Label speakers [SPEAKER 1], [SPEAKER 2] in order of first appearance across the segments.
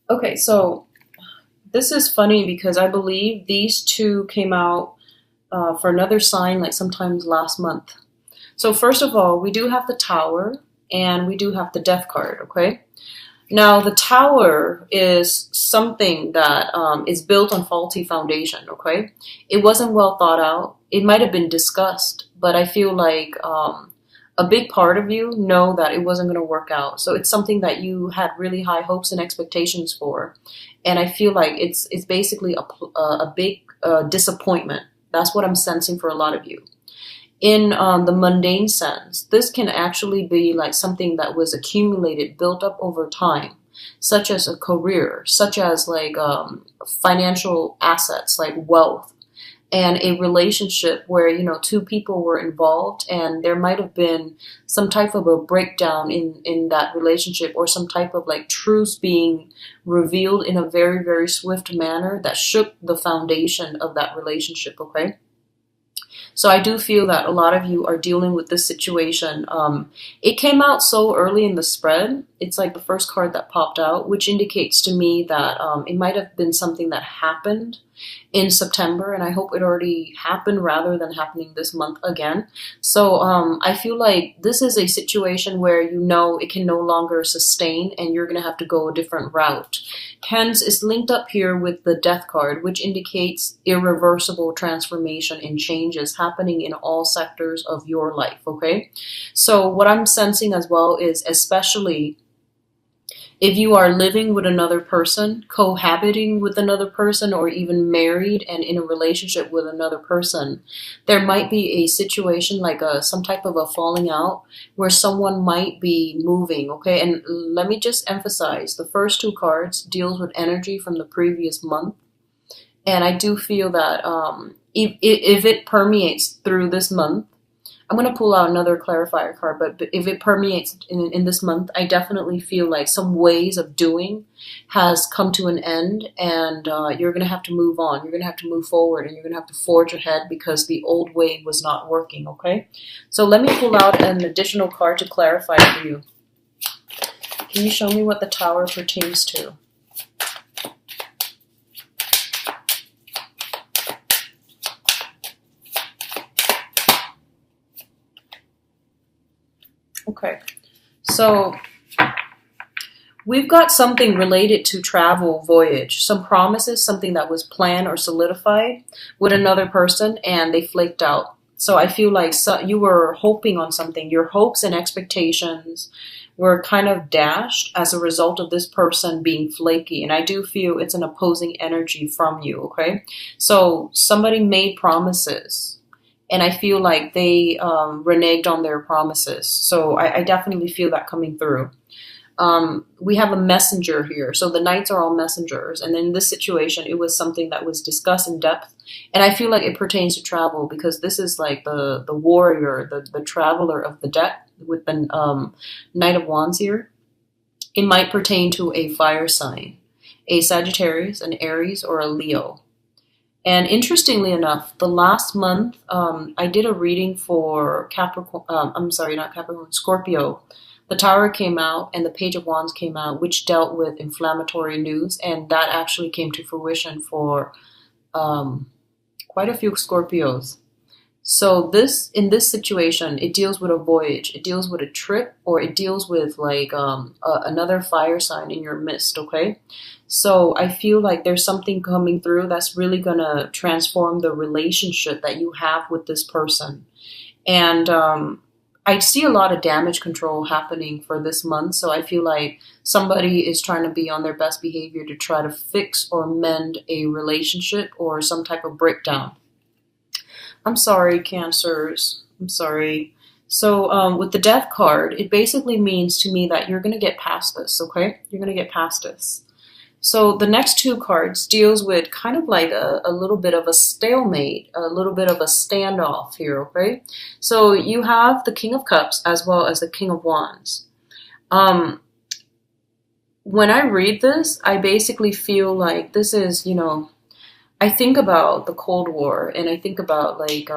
[SPEAKER 1] Okay, so this is funny because I believe these two came out for another sign like sometimes last month. So first of all, we do have the Tower and we do have the Death card, okay? Now, the Tower is something that is built on faulty foundation, okay? It wasn't well thought out. It might have been discussed, but I feel like a big part of you know that it wasn't going to work out. So it's something that you had really high hopes and expectations for. And I feel like it's basically a big disappointment. That's what I'm sensing for a lot of you in the mundane sense. This can actually be like something that was accumulated, built up over time, such as a career, such as like financial assets, like wealth, and a relationship where two people were involved and there might have been some type of a breakdown in that relationship, or some type of like truths being revealed in a very very swift manner that shook the foundation of that relationship. Okay, so I do feel that a lot of you are dealing with this situation. It came out so early in the spread. It's like the first card that popped out, which indicates to me that it might have been something that happened in September, and I hope it already happened rather than happening this month again. So I feel like this is a situation where it can no longer sustain, and you're going to have to go a different route. Hence, it's linked up here with the Death card, which indicates irreversible transformation and changes happening in all sectors of your life, okay? So what I'm sensing as well is, especially if you are living with another person, cohabiting with another person, or even married and in a relationship with another person, there might be a situation like some type of a falling out where someone might be moving, okay? And let me just emphasize, the first two cards deals with energy from the previous month. And I do feel that if it permeates through this month, I'm going to pull out another clarifier card, but if it permeates in this month, I definitely feel like some ways of doing has come to an end, and you're going to have to move on. You're going to have to move forward, and you're going to have to forge ahead because the old way was not working, okay? So let me pull out an additional card to clarify for you. Can you show me what the Tower pertains to? Okay, so we've got something related to travel, voyage, some promises, something that was planned or solidified with another person and they flaked out. So I feel like you were hoping on something. Your hopes and expectations were kind of dashed as a result of this person being flaky. And I do feel it's an opposing energy from you, okay? So somebody made promises, and I feel like they reneged on their promises. So I definitely feel that coming through. We have a messenger here. So the knights are all messengers. And in this situation, it was something that was discussed in depth. And I feel like it pertains to travel because this is like the warrior, the traveler of the deck with the Knight of Wands here. It might pertain to a fire sign, a Sagittarius, an Aries, or a Leo. And interestingly enough, the last month, I did a reading for Capricorn, I'm sorry, not Capricorn, Scorpio. The Tower came out and the Page of Wands came out, which dealt with inflammatory news. And that actually came to fruition for quite a few Scorpios. So in this situation, it deals with a voyage, it deals with a trip, or it deals with like another fire sign in your midst, okay? So I feel like there's something coming through that's really going to transform the relationship that you have with this person. And I see a lot of damage control happening for this month. So I feel like somebody is trying to be on their best behavior to try to fix or mend a relationship or some type of breakdown. I'm sorry, Cancers. I'm sorry. So with the Death card, it basically means to me that you're going to get past this, okay? You're going to get past this. So the next two cards deals with kind of like a little bit of a stalemate, a little bit of a standoff here, okay? So you have the King of Cups as well as the King of Wands. When I read this, I basically feel like this is, I think about the Cold War, and I think about like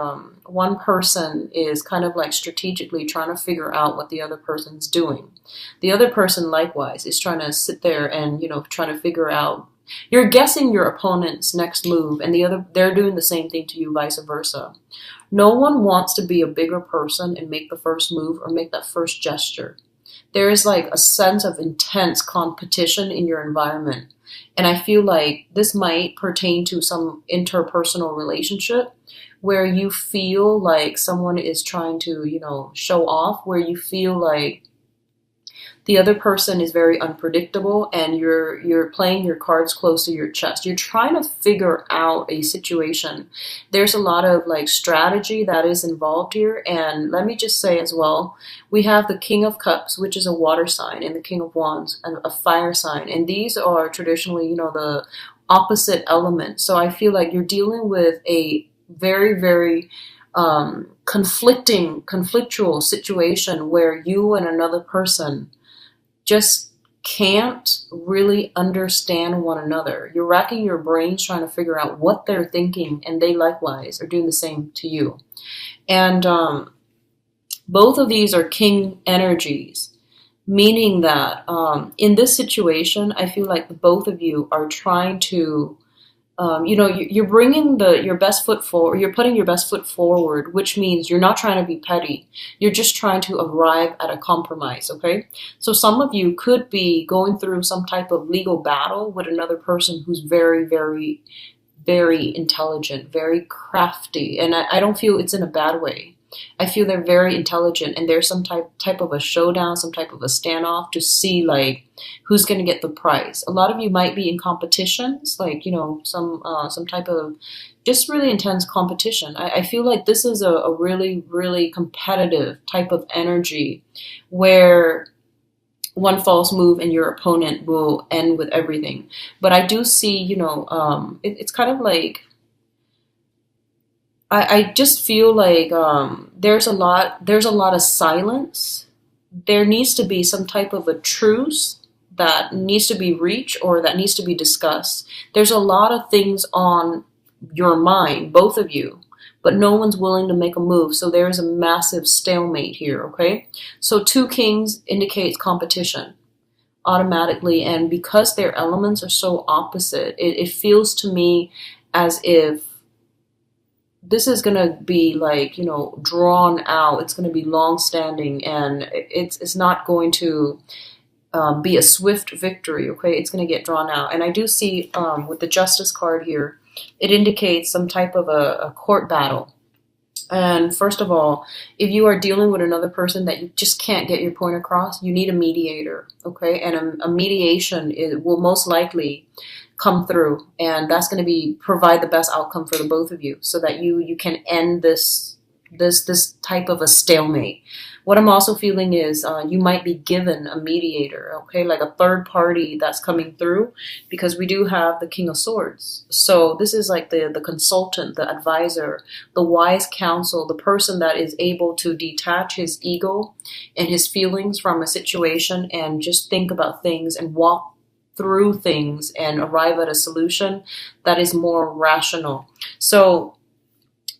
[SPEAKER 1] one person is kind of like strategically trying to figure out what the other person's doing. The other person likewise is trying to sit there and, trying to figure out. You're guessing your opponent's next move, and they're doing the same thing to you, vice versa. No one wants to be a bigger person and make the first move or make that first gesture. There is like a sense of intense competition in your environment. And I feel like this might pertain to some interpersonal relationship where you feel like someone is trying to, show off, where you feel like the other person is very unpredictable and you're playing your cards close to your chest. You're trying to figure out a situation. There's a lot of like strategy that is involved here. And let me just say as well, we have the King of Cups, which is a water sign, and the King of Wands, a fire sign. And these are traditionally, the opposite element. So I feel like you're dealing with a very, very conflictual situation where you and another person just can't really understand one another. You're racking your brains trying to figure out what they're thinking, and they likewise are doing the same to you. And both of these are king energies, meaning that in this situation, I feel like both of you are trying to you're bringing your best foot forward. You're putting your best foot forward, which means you're not trying to be petty. You're just trying to arrive at a compromise. Okay. So some of you could be going through some type of legal battle with another person who's very, very, very intelligent, very crafty. And I don't feel it's in a bad way. I feel they're very intelligent, and there's some type of a showdown, some type of a standoff to see like who's going to get the prize. A lot of you might be in competitions, like some type of just really intense competition. I feel like this is a really, really competitive type of energy where one false move and your opponent will end with everything. But I do see, it's kind of like I just feel like there's a lot of silence. There needs to be some type of a truce that needs to be reached or that needs to be discussed. There's a lot of things on your mind, both of you, but no one's willing to make a move. So there's a massive stalemate here, okay? So two kings indicates competition automatically, and because their elements are so opposite, it feels to me as if this is going to be like, drawn out. It's going to be long standing, and it's not going to be a swift victory. Okay. It's going to get drawn out. And I do see, with the Justice card here, it indicates some type of a court battle. And first of all, if you are dealing with another person that you just can't get your point across, you need a mediator. Okay. And a mediation will most likely come through, and that's going to provide the best outcome for the both of you, so that you can end this type of a stalemate. What I'm also feeling is you might be given a mediator, okay, like a third party that's coming through, because we do have the King of Swords. So this is like the consultant, the advisor, the wise counsel, the person that is able to detach his ego and his feelings from a situation and just think about things and walk through things and arrive at a solution that is more rational. So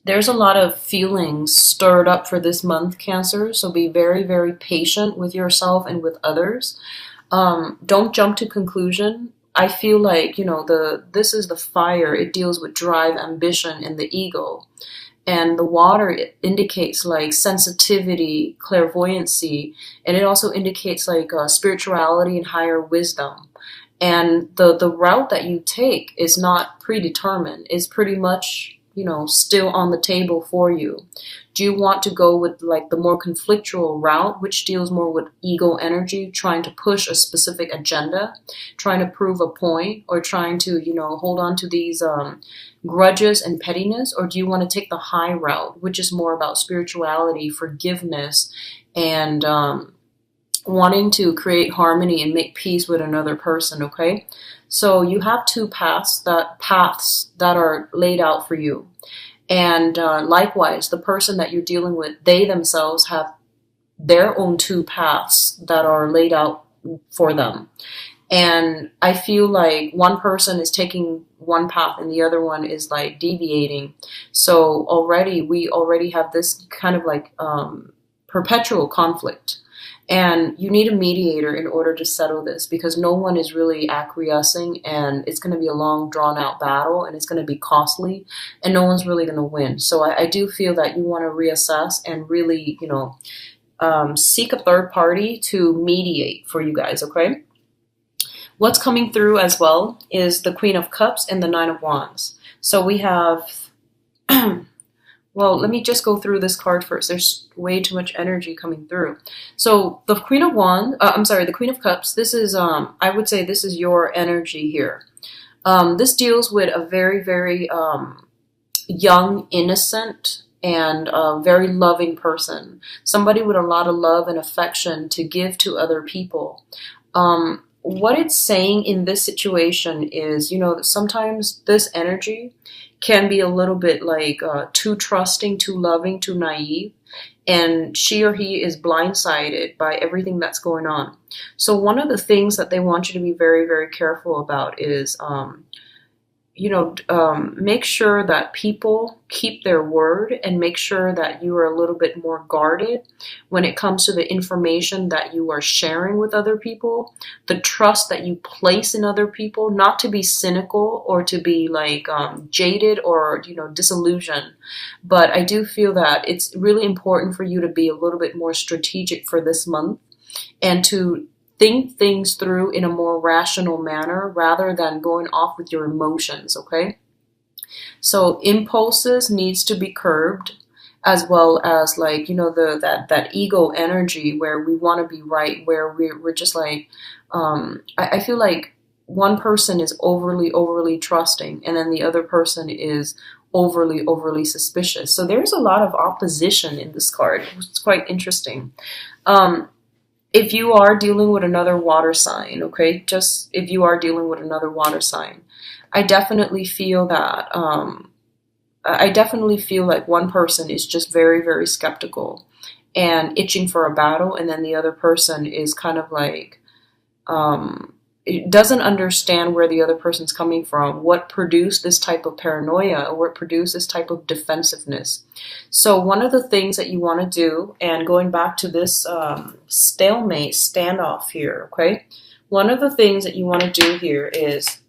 [SPEAKER 1] there's a lot of feelings stirred up for this month, Cancer. So be very, very patient with yourself and with others. Don't jump to conclusion. I feel like, this is the fire. It deals with drive, ambition, and the ego. And the water, it indicates like sensitivity, clairvoyancy, and it also indicates like spirituality and higher wisdom. And the route that you take is not predetermined. It's pretty much, still on the table for you. Do you want to go with like the more conflictual route, which deals more with ego energy, trying to push a specific agenda, trying to prove a point, or trying to, hold on to these grudges and pettiness? Or do you want to take the high route, which is more about spirituality, forgiveness, and wanting to create harmony and make peace with another person, okay? So you have two paths that are laid out for you. And likewise, the person that you're dealing with, they themselves have their own two paths that are laid out for them. And I feel like one person is taking one path and the other one is like deviating. So we already have this kind of like perpetual conflict. And you need a mediator in order to settle this, because no one is really acquiescing, and it's going to be a long, drawn out battle, and it's going to be costly, and no one's really going to win. So I do feel that you want to reassess and really, seek a third party to mediate for you guys, okay? What's coming through as well is the Queen of Cups and the Nine of Wands. So we have, well, let me just go through this card first. There's way too much energy coming through. So the Queen of Wands, the Queen of Cups, this is, I would say this is your energy here. This deals with a very, very young, innocent, and a very loving person. Somebody with a lot of love and affection to give to other people. What it's saying in this situation is, sometimes this energy can be a little bit like too trusting, too loving, too naive, and she or he is blindsided by everything that's going on. So one of the things that they want you to be very, very careful about is make sure that people keep their word, and make sure that you are a little bit more guarded when it comes to the information that you are sharing with other people, the trust that you place in other people, not to be cynical or to be like jaded or, disillusioned. But I do feel that it's really important for you to be a little bit more strategic for this month, and to think things through in a more rational manner rather than going off with your emotions, okay? So impulses needs to be curbed, as well as like, that ego energy where we want to be right, where we're just like, I feel like one person is overly trusting, and then the other person is overly suspicious. So there's a lot of opposition in this card. It's quite interesting. If you are dealing with another water sign, okay, just if you are dealing with another water sign, I definitely feel that, like one person is just very, very skeptical and itching for a battle, and then the other person is kind of like, it doesn't understand where the other person's coming from, what produced this type of paranoia, or what produced this type of defensiveness. So one of the things that you want to do, and going back to this stalemate standoff here, okay, one of the things that you want to do here is,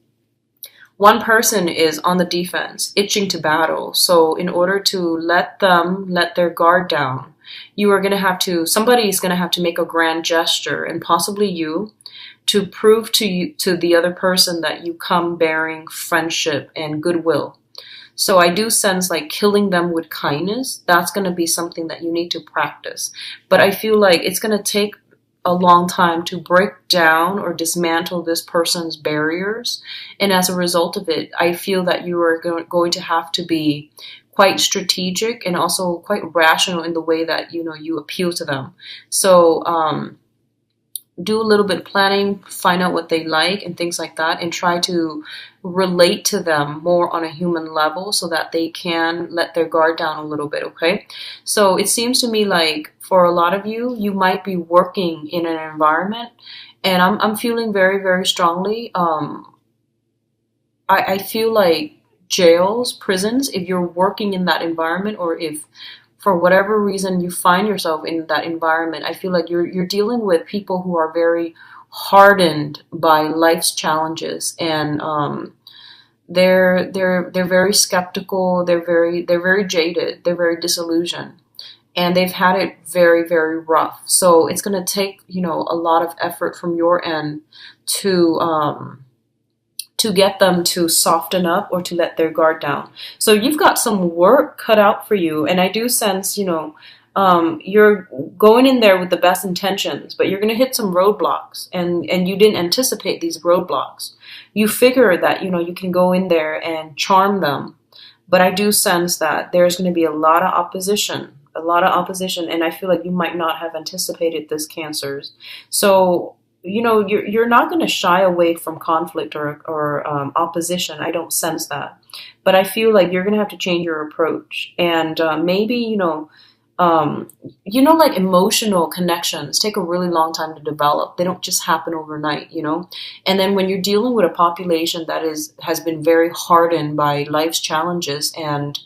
[SPEAKER 1] one person is on the defense, itching to battle. So in order to let their guard down, somebody's going to have to make a grand gesture, and possibly you, to prove to the other person that you come bearing friendship and goodwill. So I do sense like killing them with kindness. That's going to be something that you need to practice. But I feel like it's going to take a long time to break down or dismantle this person's barriers. And as a result of it, I feel that you are going to have to be quite strategic and also quite rational in the way that, you appeal to them. So, do a little bit of planning, find out what they like and things like that, and try to relate to them more on a human level so that they can let their guard down a little bit, okay? So it seems to me like for a lot of you, you might be working in an environment, and I'm feeling very, very strongly, I feel like jails, prisons, if you're working in that environment, or if for whatever reason you find yourself in that environment, I feel like you're dealing with people who are very hardened by life's challenges, and they're very skeptical, they're very jaded, they're very disillusioned, and they've had it very, very rough. So it's going to take, a lot of effort from your end to get them to soften up or to let their guard down. So you've got some work cut out for you. And I do sense, you're going in there with the best intentions, but you're going to hit some roadblocks, and you didn't anticipate these roadblocks. You figure that, you can go in there and charm them. But I do sense that there's going to be a lot of opposition. And I feel like you might not have anticipated this, Cancers. So, you're not going to shy away from conflict or opposition. I don't sense that. But I feel like you're going to have to change your approach. And maybe, um, you know, like emotional connections take a really long time to develop. They don't just happen overnight, you know? And then when you're dealing with a population that has been very hardened by life's challenges and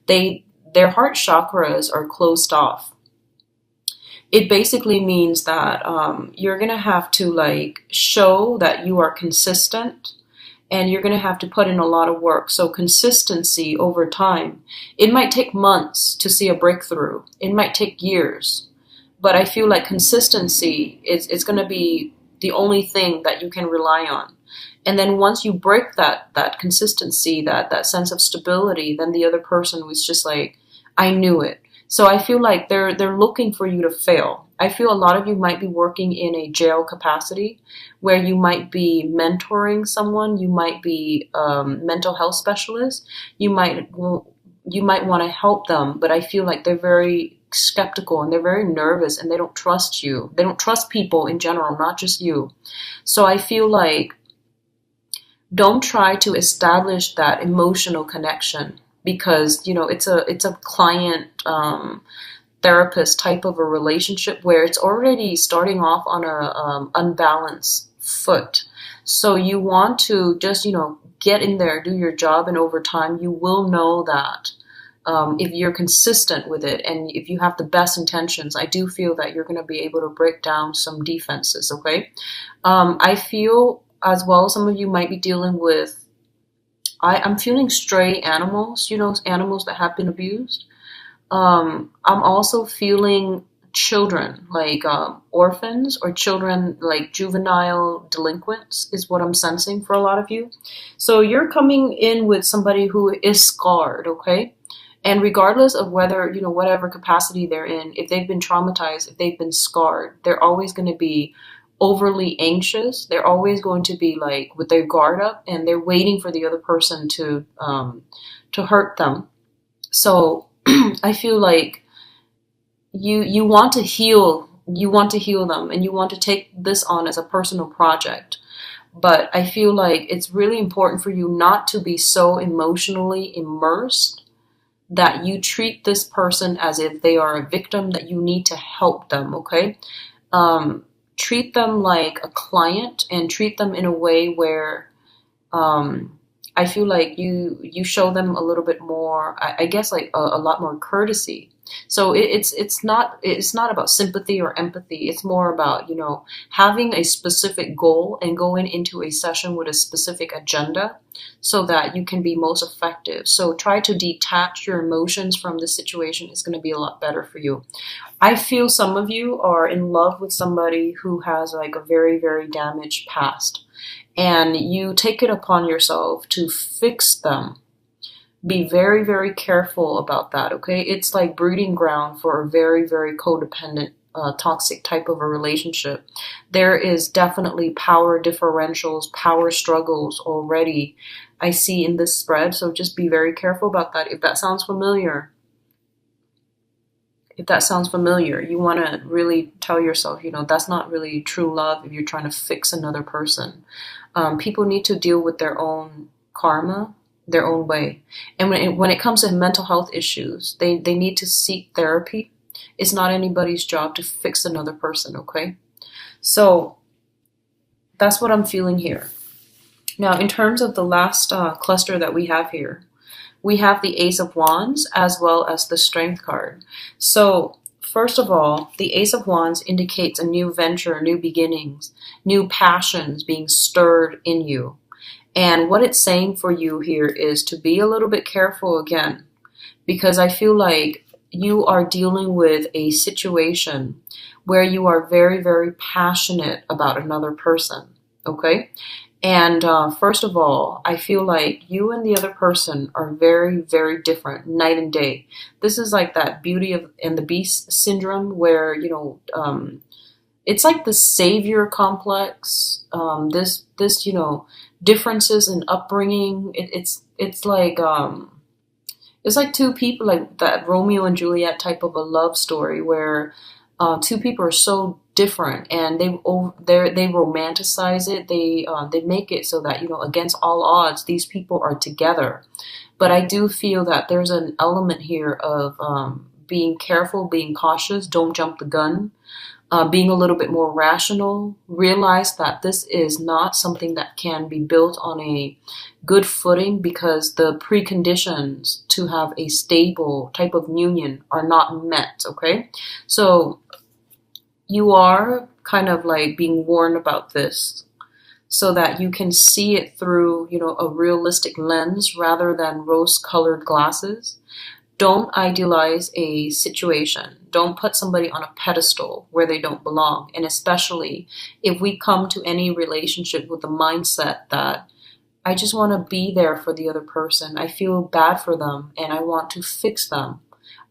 [SPEAKER 1] they their heart chakras are closed off, it basically means that you're gonna have to like show that you are consistent and you're going to have to put in a lot of work. So consistency over time. It might take months to see a breakthrough. It might take years. But I feel like consistency is it's going to be the only thing that you can rely on. And then once you break that consistency, that sense of stability, then the other person was just like, I knew it. So I feel like they're looking for you to fail. I feel a lot of you might be working in a jail capacity where you might be mentoring someone, you might be mental health specialist, you might want to help them, but I feel like they're very skeptical and they're very nervous and they don't trust you. They don't trust people in general, not just you. So I feel like don't try to establish that emotional connection because you know it's a client therapist type of a relationship where it's already starting off on a unbalanced foot. So you want to just get in there, do your job, and over time you will know that if you're consistent with it and if you have the best intentions, I do feel that you're going to be able to break down some defenses. Okay, I feel as well some of you might be dealing with I'm feeling stray animals, animals that have been abused. I'm also feeling children, like orphans or children like juvenile delinquents is what I'm sensing for a lot of you. So you're coming in with somebody who is scarred, okay? And regardless of whether, whatever capacity they're in, if they've been traumatized, if they've been scarred, they're always going to be overly anxious. They're always going to be like with their guard up and they're waiting for the other person to hurt them. So I feel like you want to heal them and you want to take this on as a personal project. But I feel like it's really important for you not to be so emotionally immersed that you treat this person as if they are a victim, that you need to help them, okay? Treat them like a client and treat them in a way where I feel like you show them a little bit more, I guess, like a lot more courtesy. So it's not about sympathy or empathy. It's more about having a specific goal and going into a session with a specific agenda so that you can be most effective. So try to detach your emotions from the situation. Is going to be a lot better for you. I feel some of you are in love with somebody who has like a very, very damaged past. And you take it upon yourself to fix them. Be very, very careful about that, okay? It's like breeding ground for a very, very codependent, toxic type of a relationship. There is definitely power differentials, power struggles already I see in this spread. So just be very careful about that. If that sounds familiar, you want to really tell yourself, that's not really true love if you're trying to fix another person. People need to deal with their own karma, their own way. And when it comes to mental health issues, they need to seek therapy. It's not anybody's job to fix another person, okay? So that's what I'm feeling here. Now, in terms of the last cluster that we have here, we have the Ace of Wands as well as the Strength card. So first of all, the Ace of Wands indicates a new venture, new beginnings, new passions being stirred in you. And what it's saying for you here is to be a little bit careful again, because I feel like you are dealing with a situation where you are very, very passionate about another person, okay? And first of all, I feel like you and the other person are very, very different, night and day. This is like that Beauty and the Beast syndrome where, it's like the savior complex, this differences in upbringing. It's like two people, like that Romeo and Juliet type of a love story where two people are so different and they romanticize it. They make it so that against all odds these people are together. But I do feel that there's an element here of being careful, being cautious, don't jump the gun, being a little bit more rational, realize that this is not something that can be built on a good footing because the preconditions to have a stable type of union are not met, okay? So you are kind of like being warned about this so that you can see it through, a realistic lens rather than rose-colored glasses. Don't idealize a situation. Don't put somebody on a pedestal where they don't belong. And especially if we come to any relationship with the mindset that I just want to be there for the other person. I feel bad for them and I want to fix them.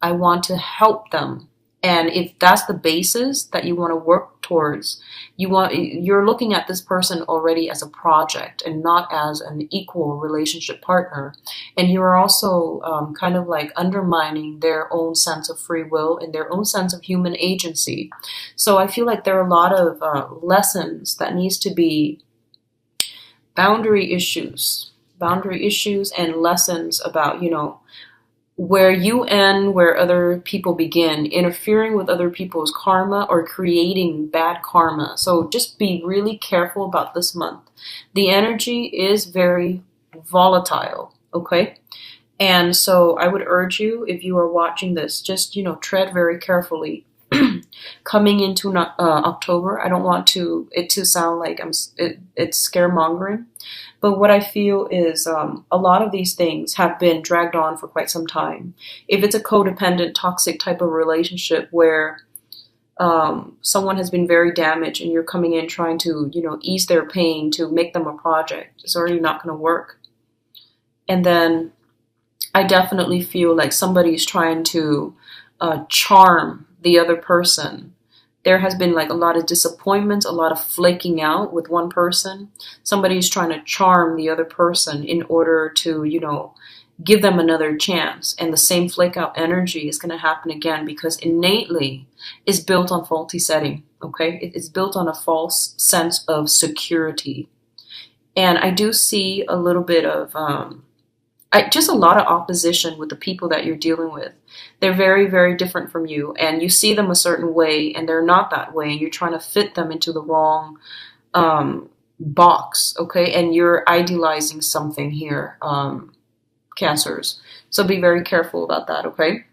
[SPEAKER 1] I want to help them. And if that's the basis that you want to work towards, you're looking at this person already as a project and not as an equal relationship partner. And you're also kind of like undermining their own sense of free will and their own sense of human agency. So I feel like there are a lot of lessons that needs to be boundary issues and lessons about, where you end, where other people begin, interfering with other people's karma or creating bad karma. So just be really careful about this month. The energy is very volatile, okay? And so I would urge you, if you are watching this, just, tread very carefully. Coming into October, I don't want it to sound like it's scaremongering. But what I feel is a lot of these things have been dragged on for quite some time. If it's a codependent, toxic type of relationship where someone has been very damaged and you're coming in trying to, ease their pain to make them a project, it's already not going to work. And then I definitely feel like somebody's trying to charm the other person. There has been like a lot of disappointments, a lot of flaking out with one person. Somebody's trying to charm the other person in order to, give them another chance. And the same flake out energy is going to happen again because innately it's built on faulty setting, okay? It's built on a false sense of security. And I do see a little bit of just a lot of opposition with the people that you're dealing with. They're very, very different from you, and you see them a certain way, and they're not that way, and you're trying to fit them into the wrong box, okay? And you're idealizing something here, Cancers. So be very careful about that, okay?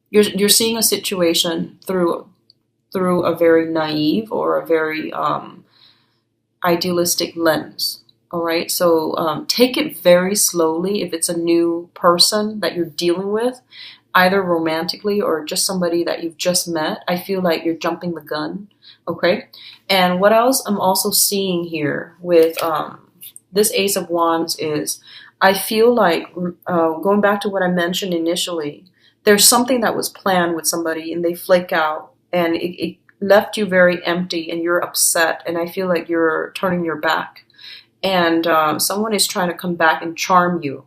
[SPEAKER 1] You're seeing a situation through a very naive or a very idealistic lens. All right, so take it very slowly if it's a new person that you're dealing with, either romantically or just somebody that you've just met. I feel like you're jumping the gun, okay? And what else I'm also seeing here with this Ace of Wands is I feel like, going back to what I mentioned initially, there's something that was planned with somebody and they flake out and it left you very empty and you're upset and I feel like you're turning your back. And someone is trying to come back and charm you.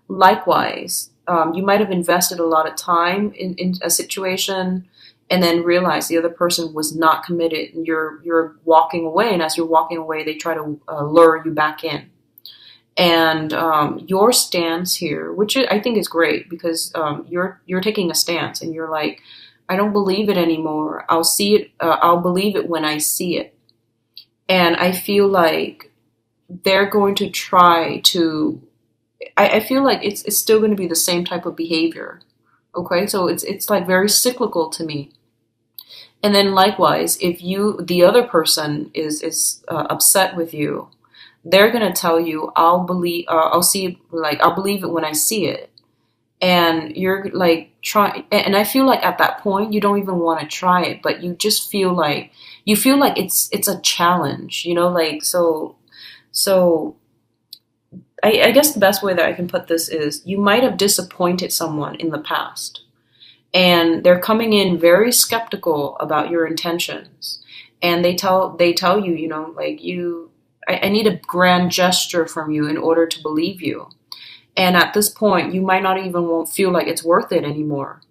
[SPEAKER 1] Likewise, you might have invested a lot of time in a situation and then realize the other person was not committed and you're walking away. And as you're walking away, they try to lure you back in. And your stance here, which I think is great because you're taking a stance and you're like, I don't believe it anymore. I'll see it. I'll believe it when I see it. And I feel like they're going to try to, I feel like it's still going to be the same type of behavior. Okay, so it's like very cyclical to me. And then likewise, if the other person is upset with you, they're going to tell you, I'll believe it when I see it. And you're like trying, and I feel like at that point, you don't even want to try it, but you just feel like, it's a challenge, like, so I guess the best way that I can put this is you might have disappointed someone in the past and they're coming in very skeptical about your intentions. And they tell you, I need a grand gesture from you in order to believe you. And at this point, you might not even won't feel like it's worth it anymore.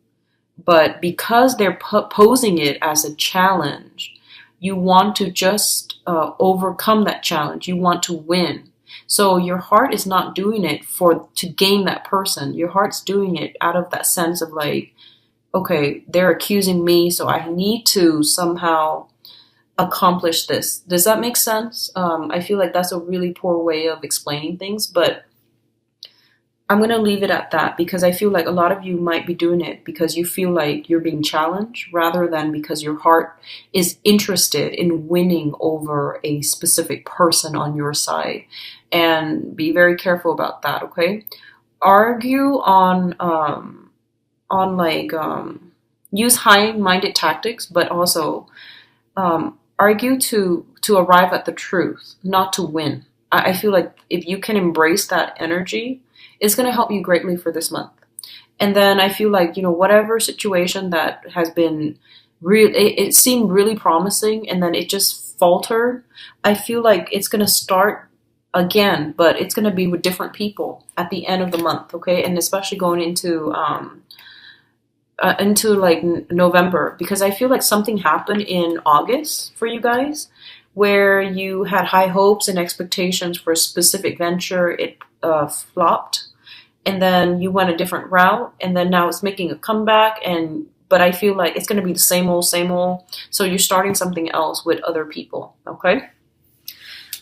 [SPEAKER 1] But because they're posing it as a challenge, you want to just overcome that challenge. You want to win. So your heart is not doing it to gain that person. Your heart's doing it out of that sense of like, okay, they're accusing me, so I need to somehow accomplish this. Does that make sense? I feel like that's a really poor way of explaining things, but I'm going to leave it at that because I feel like a lot of you might be doing it because you feel like you're being challenged rather than because your heart is interested in winning over a specific person on your side. And be very careful about that, okay? Argue on like use high-minded tactics, but also argue to arrive at the truth, not to win. I feel like if you can embrace that energy, it's going to help you greatly for this month. And then I feel like, whatever situation that has been real, it seemed really promising and then it just faltered. I feel like it's going to start again, but it's going to be with different people at the end of the month, okay? And especially going into like November, because I feel like something happened in August for you guys where you had high hopes and expectations for a specific venture. It flopped, and then you went a different route, and then now it's making a comeback. But I feel like it's going to be the same old, same old. So you're starting something else with other people. Okay.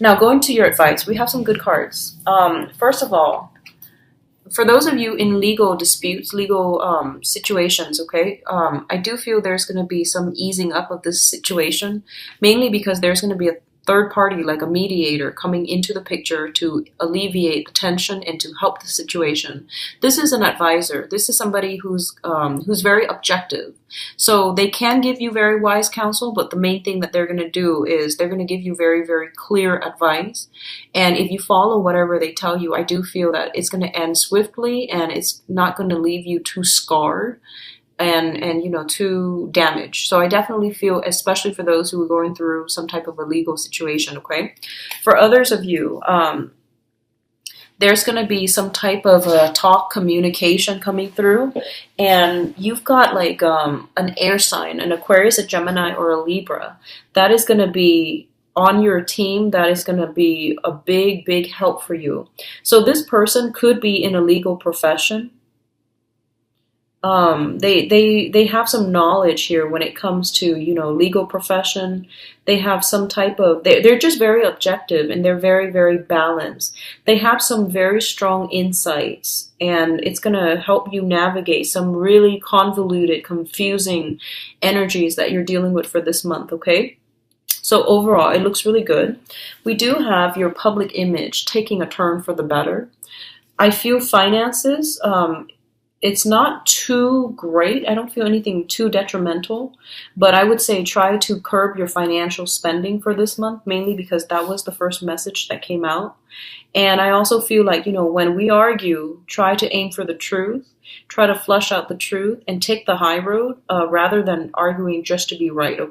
[SPEAKER 1] Now going to your advice, we have some good cards. First of all, for those of you in legal disputes, legal situations, okay, I do feel there's going to be some easing up of this situation, mainly because there's going to be a third party, like a mediator, coming into the picture to alleviate the tension and to help the situation. This is an advisor. This is somebody who's very objective. So they can give you very wise counsel, but the main thing that they're going to do is they're going to give you very, very clear advice. And if you follow whatever they tell you, I do feel that it's going to end swiftly and it's not going to leave you too scarred and too damaged. So I definitely feel, especially for those who are going through some type of a legal situation, okay? For others of you, there's going to be some type of a talk communication coming through, and you've got like an air sign, an Aquarius, a Gemini, or a Libra. That is going to be on your team. That is going to be a big, big help for you. So this person could be in a legal profession. They have some knowledge here when it comes to legal profession. They have some type of they're just very objective and they're very, very balanced. They have some very strong insights, and it's gonna help you navigate some really convoluted, confusing energies that you're dealing with for this month. Okay. So overall, it looks really good. We do have your public image taking a turn for the better. I feel finances. It's not too great. I don't feel anything too detrimental, but I would say try to curb your financial spending for this month, mainly because that was the first message that came out. And I also feel like, when we argue, try to aim for the truth, try to flush out the truth and take the high road rather than arguing just to be right.